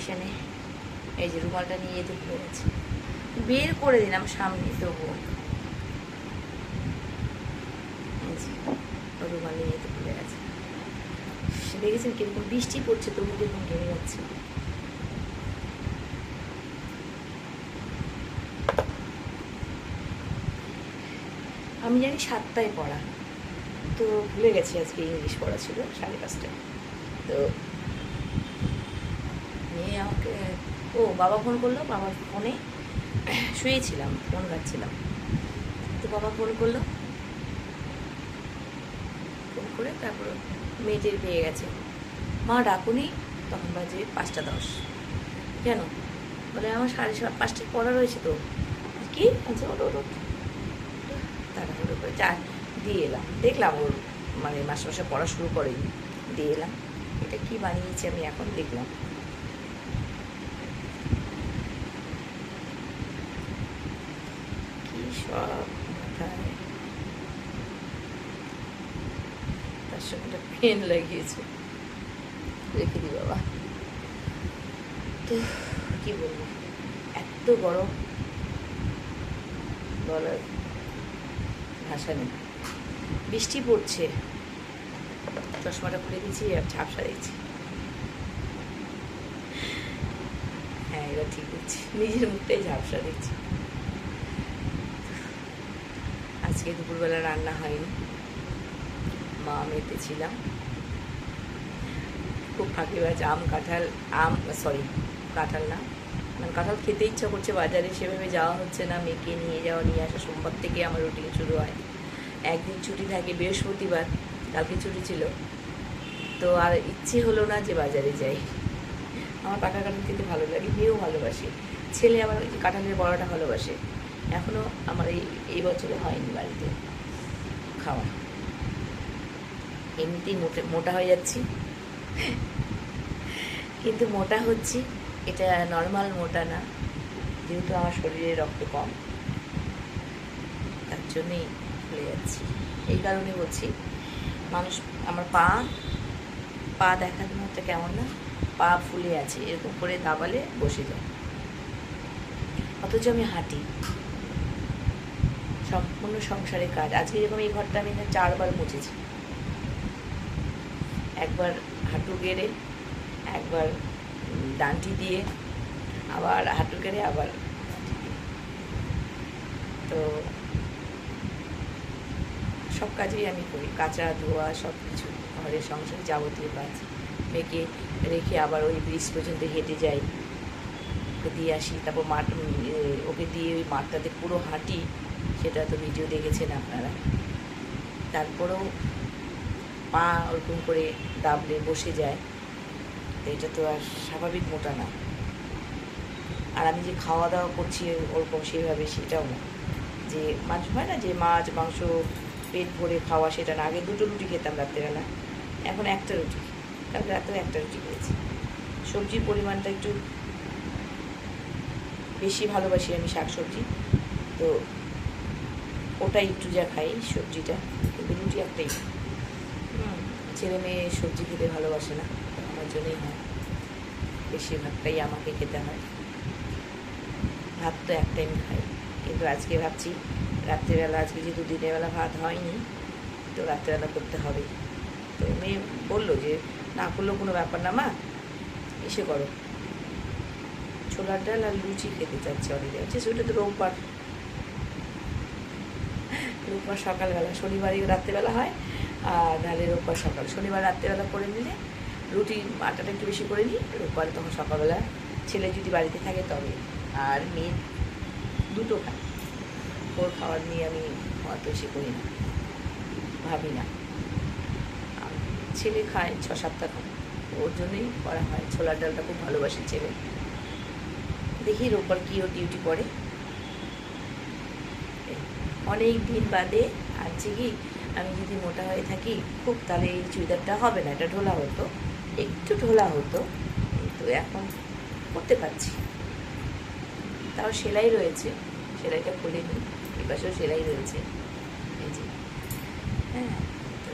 কন্ডিশনে। এই যে রুমালটা নিয়ে যেতে ভুলে গেছি, বের করে দিলাম সামনে, তবুও রুমাল নিয়ে যেতে ভুলে গেছে। দেখেছেন কিরকম বৃষ্টি পড়ছে, তবু কিরকম ঘেমে যাচ্ছে। আমি জানি 7টায় পড়া, তো ভুলে গেছি আজকে ইংলিশ পড়া ছিল 5:30টায়। তো মেয়ে আমাকে, ও বাবা ফোন করলো, বাবার ফোনে শুয়েছিলাম, ফোন ঘাটছিলাম, তো বাবা ফোন করলো, ফোন করে তারপর মেয়েদের পেয়ে গেছে, মা ডাকুনি। তখন বাজে 5:10। কেন? বলে আমার 5:30টায় পড়া রয়েছে। তো কি আচ্ছা, ওটা ওটা তাড়াহুড়ো করে চা দিয়ে এলাম, দেখলাম ওর মানে মাসে মাসে পড়া শুরু করেনি, দিয়ে এলাম। এটা কি বানিয়েছি আমি এখন দেখলাম, কি সব মাথায়। তার সঙ্গে একটা পেন লাগিয়েছে, রেখে দিই বাবা। তো কি বলবো, এত গরম বলার ভাষা নেই। বৃষ্টি পড়ছে, চশমাটা খুলে দিচ্ছি আর ঝাপসা দিচ্ছি। হ্যাঁ, এবার ঠিক দিচ্ছি, নিজের মুখটাই ঝাপসা দিচ্ছি। আজকে দুপুরবেলা রান্না হয়নি, মা মেতে ছিলাম। খুব ফাঁকিবাজ কাঁঠাল না, মানে কাঁঠাল খেতে ইচ্ছা করছে, বাজারে সেভাবে যাওয়া হচ্ছে না, মেয়েকে নিয়ে যাওয়া নিয়ে আসা। সোমবার থেকে আমার রুটিন শুরু হয়, একদিন ছুটি থাকে বৃহস্পতিবার, কালকে ছুটি ছিল, তো আর ইচ্ছে হলো না যে বাজারে যাই। আমার পাকা কাঁঠাল খেতে ভালো লাগে, মেয়েও ভালোবাসে, ছেলে আমার ওই কাঁঠালের বড়াটা ভালোবাসে। এখনও আমার এই বছরে হয়নি বাড়িতে খাওয়া। এমনিতেই মোটা হয়ে যাচ্ছি, কিন্তু মোটা হচ্ছি এটা নর্মাল মোটা না, যেহেতু আমার শরীরে রক্ত কম, তার জন্যই ফুলে যাচ্ছি। এই কারণে বলছি, মানুষ আমার পা দেখার মতো কেমন না, পা ফুলে আছে, এরকম করে দাবালে বসে যায়, অথচ আমি হাঁটি। সম্পূর্ণ সংসারের কাজ। আজকে যেরকম এই ঘরটা আমি 4বার মুছেছি, একবার হাঁটু গেড়ে, একবার ডান্টি দিয়ে, আবার হাঁটু গেড়ে, আবার তো সব কাজই আমি করি, কাচা ধোয়া সব কিছু, ঘরের সংসারে যাবতীয় কাজ। মেয়েকে রেখে আবার ওই ব্রিজ পর্যন্ত হেঁটে যাই, ওকে দিয়ে আসি, তারপর ওকে দিয়ে ওই মাঠটাতে পুরো হাঁটি, সেটা তো ভিডিও দেখেছেন আপনারা। তারপরেও পা ওরকম করে দাবলে বসে যায়, তো এটা তো আর স্বাভাবিক মোটা না। আর আমি যে খাওয়া দাওয়া করছি ওরকম সেভাবে, সেটাও না, যে মাছ হয় না যে মাছ মাংস পেট ভরে খাওয়া, সেটা না। আগে 2টো রুটি খেতাম রাত্রেবেলা, এখন 1টা রুটি, কালকে রাতেও 1টা রুটি খেয়েছি। সবজির পরিমাণটা একটু বেশি ভালোবাসি আমি, শাকসবজি, তো ওটাই একটু যা খাই সবজিটা, কিন্তু রুটি একটাই। ছেলে মেয়ে সবজি খেতে ভালোবাসে না, আমার জন্যই হয়, বেশিরভাগটাই আমাকে খেতে হয়। ভাত তো এক টাইম খাই, কিন্তু আজকে ভাবছি রাত্রেবেলা, আজকে যেহেতু দিনের বেলা ভাত হয়নি, তো রাত্রেবেলা করতে হবে। তো মেয়ে বললো যে না করলেও কোনো ব্যাপার না মা, এসে করো। ছোলার ডাল আর লুচি খেতে চাচ্ছে অনেকে, হচ্ছে সেটা তো রোববার সকালবেলা, শনিবারই রাত্রেবেলা হয়, আর নাহলে রোববার সকাল। শনিবার রাত্রেবেলা করে নিলে রুটি আটাটা একটু বেশি করে নিই, রোববার তখন সকালবেলা ছেলে যদি বাড়িতে থাকে তবে। আর মেয়ে 2টো খায়, ওর খাবার নিয়ে আমি অত বেশি করি না, ভাবি না। ছেলে খায় 6-7টা খায়, ওর জন্যই করা হয়। ছোলার ডালটা খুব ভালোবাসে ছেলে। দেখি রোববার কি ওর ডিউটি পড়ে। অনেক দিন বাদে আজকে কি, আমি যদি মোটা হয়ে থাকি খুব, তাহলে এই চুড়িদারটা হবে না, এটা ঢোলা হতো, একটু ঢোলা হতো, কিন্তু এখন করতে পারছি। তাও সেলাই রয়েছে, সেলাইটা খুলে নিই, এপাশেও সেলাই রয়েছে, এই যে। হ্যাঁ, তো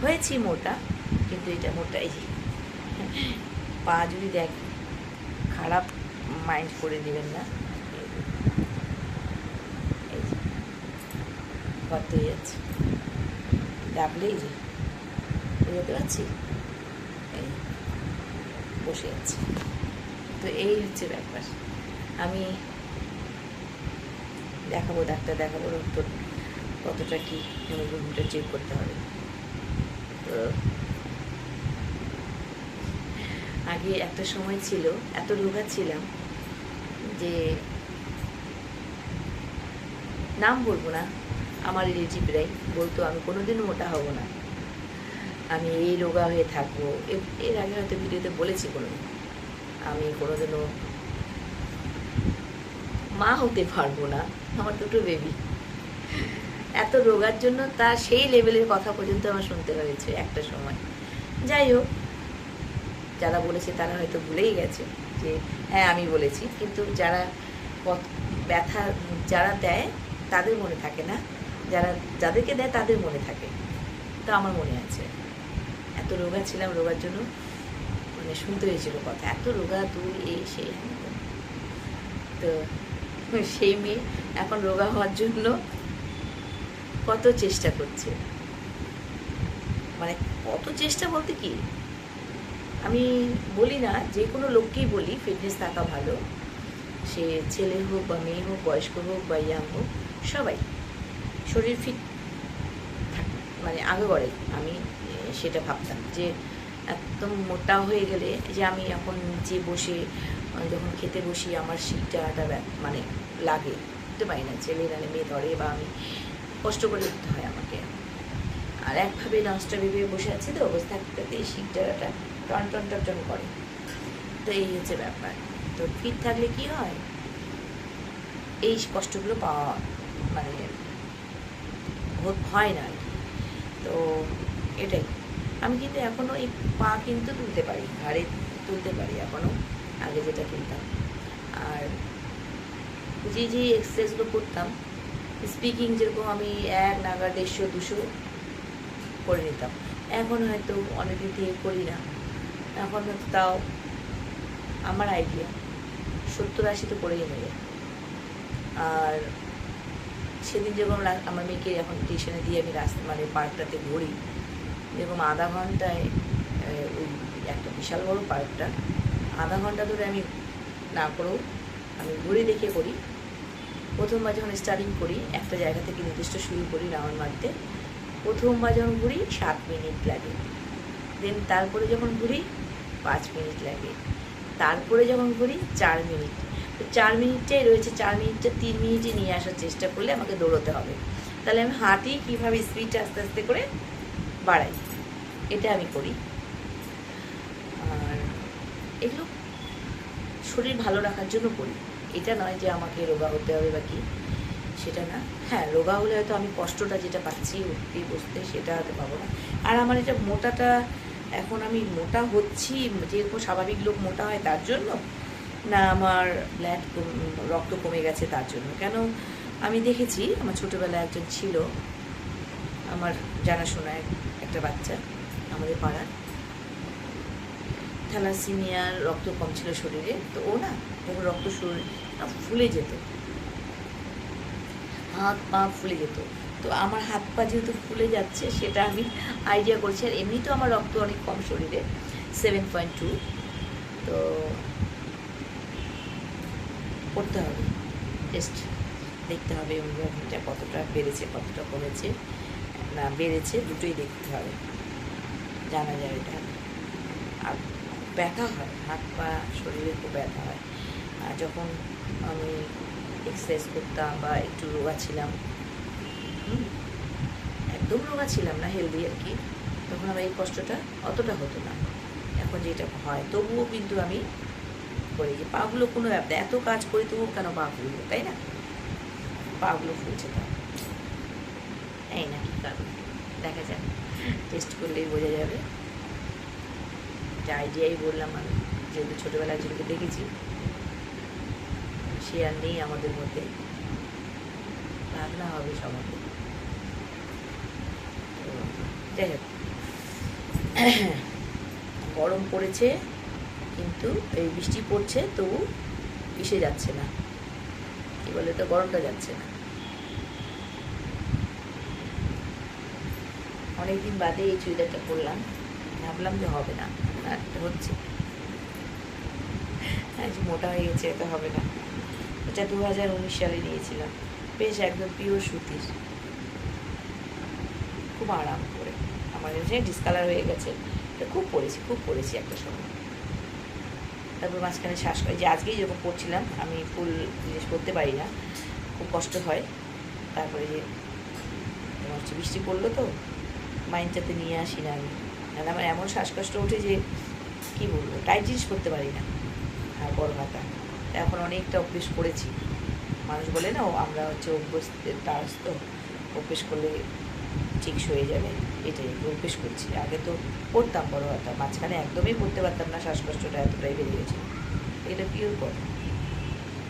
হয়েছি মোটা, কিন্তু এটা মোটাই পা যদি দেখ, খারাপ মাইন্ড করে নেবেন না, এই যে ভর্ত হয়ে যাচ্ছে, ডাবলেই যে বুঝতে পারছি, এই বসে যাচ্ছে। তো এই হচ্ছে ব্যাপার। আমি দেখাবো, ডাক্তার দেখাবো, তোর কতটা কী হিমোগ্লোবিনটা চেক করতে হবে। তো আগে একটা সময় ছিল, এত রোগা ছিলাম যে নাম বলবো না, আমার রিলেটিভরাই বলতো আমি কোনোদিনও মোটা হব না, আমি এই রোগা হয়ে থাকবো। এর আগে হয়তো ভিডিওতে বলেছি কোনোদিন আমি কোনোদিনও মা হতে পারবো না, আমার দুটো বেবি। এত রোগার জন্য তার সেই লেভেলের কথা পর্যন্ত আমার শুনতে হয়েছে একটা সময়। যাই হোক, যারা বলেছে তারা হয়তো ভুলেই গেছে যে হ্যাঁ আমি বলেছি, কিন্তু যারা ব্যথা যারা দেয় তাদের মনে থাকে না, যাদেরকে দেয় তাদের মনে থাকে। তো আমার মনে আছে এত রোগা ছিলাম, রোগার জন্য মানে শুনতে হয়েছিল কথা, এত রোগা তুই এই সেই। তো সেই মেয়ে এখন রোগা হওয়ার জন্য কত চেষ্টা করছে, মানে কত চেষ্টা বলতে কি, আমি বলি না, যে কোনো লোককেই বলি ফিটনেস থাকা ভালো, সে ছেলে হোক বা মেয়ে হোক, বয়স্ক হোক বা ইয়াং হোক, সবাই শরীর ফিট মানে আগে গড়ে। আমি সেটা ভাবতাম যে একদম মোটা হয়ে গেলে যে আমি এখন নিচে বসে যখন খেতে বসি আমার শিরটা মানে লাগে, বুঝতে পারি না, ছেলে নালে মেয়ে ধরে বা আমি কষ্ট করে উঠতে হয় আমাকে। আর একভাবে নষ্ট ভেবে বসে আছে, তো বসে থাকতে থাকতে এই শিরটা টন করে। তো এই হচ্ছে ব্যাপার। তো ফিট থাকলে কি হয়, এই কষ্টগুলো পাওয়া মানে হয় না আর কি। তো এটাই, আমি কিন্তু এখনও এই পা কিন্তু তুলতে পারি, ঘাড়ে তুলতে পারি এখনও, আগে যেটা তুলতাম। আর যে এক্সারসাইজগুলো করতাম, স্পিকিং যেরকম আমি 1 নাগাদ 150-200 করে নিতাম, এখন হয়তো অনেকদিন থেকে করি না, এখন তাও আমার আইডিয়া 70-80 তো করেই নেবে। আর সেদিন যেরকম আমার মেয়েকে এখন টিউশনে দিয়ে আমি রাস্তা মানে পার্কটাতে ঘুরি, যেরকম আধা ঘন্টায় ওই একটা বিশাল বড় পার্কটা, আধা ঘন্টা ধরে আমি না করেও আমি ঘুরে দেখে করি। প্রথমবার যখন স্টার্টিং করি একটা জায়গা থেকে নির্দিষ্ট শুরু করি রাউন্ড মারতে, প্রথমবার যখন ঘুরি 7 মিনিট লাগে, দেন তারপরে যখন ঘুরি 5 মিনিট লাগে, তারপরে যখন ঘুরি 4 মিনিট। তো 4 মিনিটটাই রয়েছে, 4 মিনিটটা 3 মিনিটে নিয়ে আসার চেষ্টা করলে আমাকে দৌড়োতে হবে, তাহলে আমি হাঁটি কীভাবে স্পিডটা আস্তে আস্তে করে বাড়াই, এটা আমি করি। আর এগুলো শরীর ভালো রাখার জন্য করি, এটা নয় যে আমাকে রোগা হতে হবে বা কি, সেটা না। হ্যাঁ, রোগা হলে হয়তো আমি কষ্টটা যেটা পাচ্ছি উঠতে বসতে সেটা হয়তো পাবো না। আর আমার এটা মোটাটা, এখন আমি মোটা হচ্ছি যেরকম স্বাভাবিক লোক মোটা হয় তার জন্য না, আমার রক্ত কমে গেছে তার জন্য। কেন, আমি দেখেছি আমার ছোটোবেলায় একজন ছিল, আমার জানাশোনা একটা বাচ্চা আমাদের পাড়ার, থ্যালাসিমিয়ার রক্ত কম ছিল শরীরে। তো ও না যখন রক্ত শরীর ফুলে যেত, হাত পা ফুলে যেত, তো আমার হাত পা যেহেতু ফুলে যাচ্ছে সেটা আমি আইডিয়া করছি। আর এমনি তো আমার রক্ত অনেক কম শরীরে, 7.2। তো করতে হবে টেস্ট, দেখতে হবে হিমোগ্লোবিনটা কতটা বেড়েছে কতটা কমেছে, না বেড়েছে দুটোই দেখতে হবে, জানা যাবে এটা। আর ব্যথা হয়, হাত পা শরীরে খুব ব্যথা হয়। আর যখন আমি এক্সারসাইজ করতাম বা একটু রোগা ছিলাম, একদম রোগা ছিলাম না, হেলদি আর কি, তখন আমার এই কষ্টটা অতটা হতো না। এখন যেটা হয় তবুও কিন্তু আমি করি, যে পাগুলো কোনো ব্যাপার, এত কাজ করি তবুও কেন পা ফুলবে, তাই না, পাগুলো ফুলছে তো এই না কি কারণ, দেখা যাক, টেস্ট করলেই বোঝা যাবে। একটা আইডিয়াই বললাম আমি, যেহেতু ছোটোবেলায় একজনকে দেখেছি, সে আর নেই আমাদের মধ্যে, ভাবনা হবে সবাইকে। যাই হোক, গরম পড়েছে কিন্তু এই বৃষ্টি পড়ছে তবু ইসে যাচ্ছে না, কি বলে তো, গরমটা যাচ্ছে না। অনেকদিন বাদে এই চুড়িদারটা পরলাম, ভাবলাম যে হবে না, আর হচ্ছে মোটা হয়ে গেছে, এটা হবে না। এটা 2019 সালে নিয়েছিলাম, বেশ একদম পিওর সুতির, খুব আরাম করে। আমার যে ডিসকালার হয়ে গেছে, এটা খুব পরেছি একটা সময়। তারপর মাঝখানে শ্বাসকষ্ট, যে আজকেই যখন পড়ছিলাম, আমি ফুল জিনিস করতে পারি না, খুব কষ্ট হয়। তারপরে যে তোমার হচ্ছে বৃষ্টি পড়লো তো মাইন্ডটাতে নিয়ে আসি না আমি, নাহলে আমার এমন শ্বাসকষ্ট ওঠে যে কী বলবো, টাইট জিনিস করতে পারি না। আর বড় হাতা এখন অনেকটা অভ্যেস করেছি। মানুষ বলে না, আমরা হচ্ছে অভ্যস্তের তারস, তো অভ্যেস করলে ঠিক হয়ে যাবে, এটাই অভ্যেস করছি। আগে তো পড়তাম বড় হাতা, মাঝখানে একদমই পড়তে পারতাম না, শ্বাসকষ্টটা এতটাই বেড়ে গেছে। এটা পিওর কথা,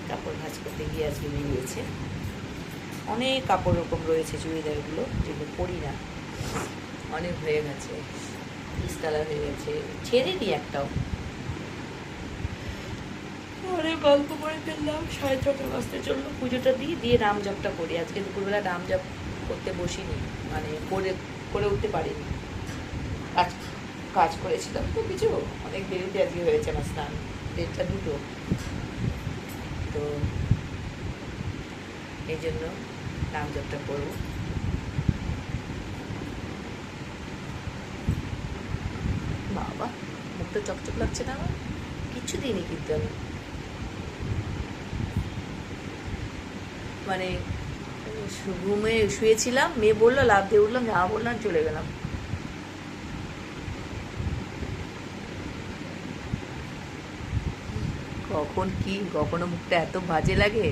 কাপড় ভাঁজ করতে গিয়ে আজকে বেরিয়েছে। অনেক কাপড় ওরকম রয়েছে চুড়িদারগুলো, যেগুলো পরি না, অনেক হয়ে গেছে, ডিসকালার হয়ে গেছে, ছেড়ে নি একটাও। অনেক গল্প করে ফেললাম, 6:30 বাজতে চললো, পুজোটা দিয়ে নাম জপটা করি। আজকে দুপুরবেলা নাম জপ করতে বসিনি, মানে করে উঠতে পারিনি, কাজ করেছিলাম তো কিছু, অনেক দেরিতে আজকে হয়েছে আমার স্নান, 1:30 2টো, তো এই জন্য নাম জপটা করবো। বাবা, মুখটা চকচক লাগছে না আমার, কিচ্ছু দিইনি কিন্তু আমি, মানে ঘুমে শুয়েছিলাম, মেয়ে বললো, লাফ দিয়ে উঠলাম, জামা বললাম, চলে গেলাম। কখন কি, কখনো মুখটা এত বাজে লাগে,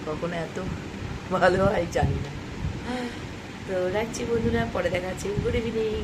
কখনো এত ভালো হয় জানি না। তো রাখছি বন্ধুরা, পরে দেখা যাচ্ছে। Good evening.